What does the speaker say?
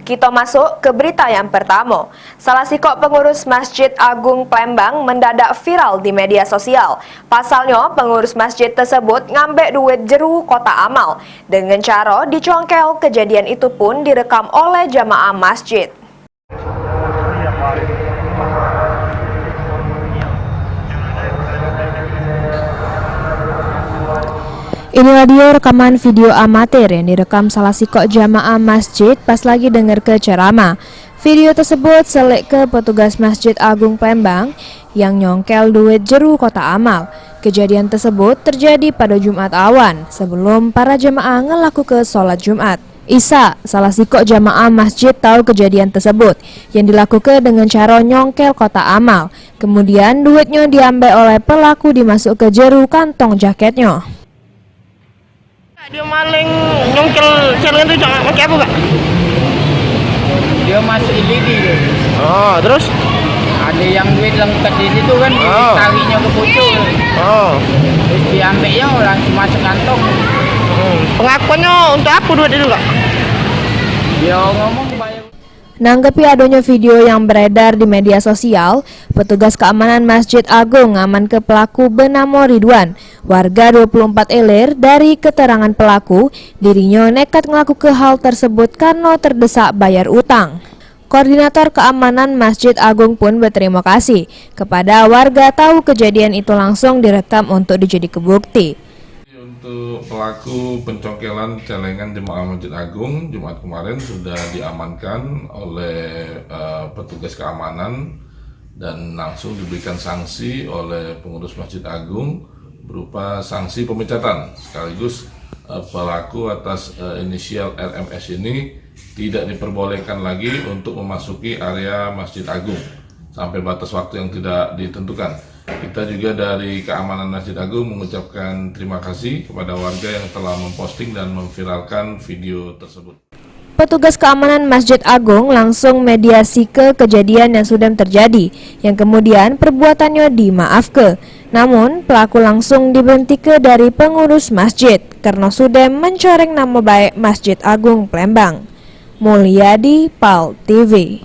Kita masuk ke berita yang pertama. Salah sikok pengurus Masjid Agung Plembang mendadak viral di media sosial. Pasalnya, pengurus masjid tersebut ngambek duit jeru kotak amal. Dengan cara dicongkel, kejadian itu pun direkam oleh jamaah masjid. Inilah dia rekaman video amatir yang direkam salah sikok jamaah masjid pas lagi dengar ke ceramah. Video tersebut selik ke petugas Masjid Agung Plembang yang nyongkel duit jeru kotak amal. Kejadian tersebut terjadi pada Jumat awan sebelum para jamaah ngelaku ke sholat Jumat. Isa, salah sikok jamaah masjid, tahu kejadian tersebut yang dilakukan dengan cara nyongkel kotak amal. Kemudian duitnya diambil oleh pelaku dimasuk ke jeru kantong jaketnya. Dia maling nyongkel celengan itu jangan pakai apa, Pak? Dia masuk LED dia. Oh, terus? Ada yang duit lengkap di situ kan, tarinya ke pucuk. Oh. Terus diambilnya langsung masuk kantong. Pengakuannya untuk apa duit itu, Kak? Dia ngomong bayar. Nanggapi adanya video yang beredar di media sosial, petugas keamanan Masjid Agung ngaman ke pelaku bernama Ridwan, warga 24 Ilir. Dari keterangan pelaku, dirinya nekat melakukan hal tersebut karena terdesak bayar utang. Koordinator keamanan Masjid Agung pun berterima kasih kepada warga tahu kejadian itu langsung direkam untuk dijadikan bukti. Untuk pelaku pencongkelan celengan jemaah Masjid Agung Jumat kemarin sudah diamankan oleh petugas keamanan dan langsung diberikan sanksi oleh pengurus Masjid Agung berupa sanksi pemecatan, sekaligus pelaku atas inisial RMS ini tidak diperbolehkan lagi untuk memasuki area Masjid Agung sampai batas waktu yang tidak ditentukan. Kita juga dari keamanan Masjid Agung mengucapkan terima kasih kepada warga yang telah memposting dan memviralkan video tersebut. Petugas keamanan Masjid Agung langsung mediasi ke kejadian yang sudah terjadi, yang kemudian perbuatannya dimaafkan. Namun, pelaku langsung diberhentikan dari pengurus masjid karena sudah mencoreng nama baik Masjid Agung Plembang. Mulyadi, PAL TV.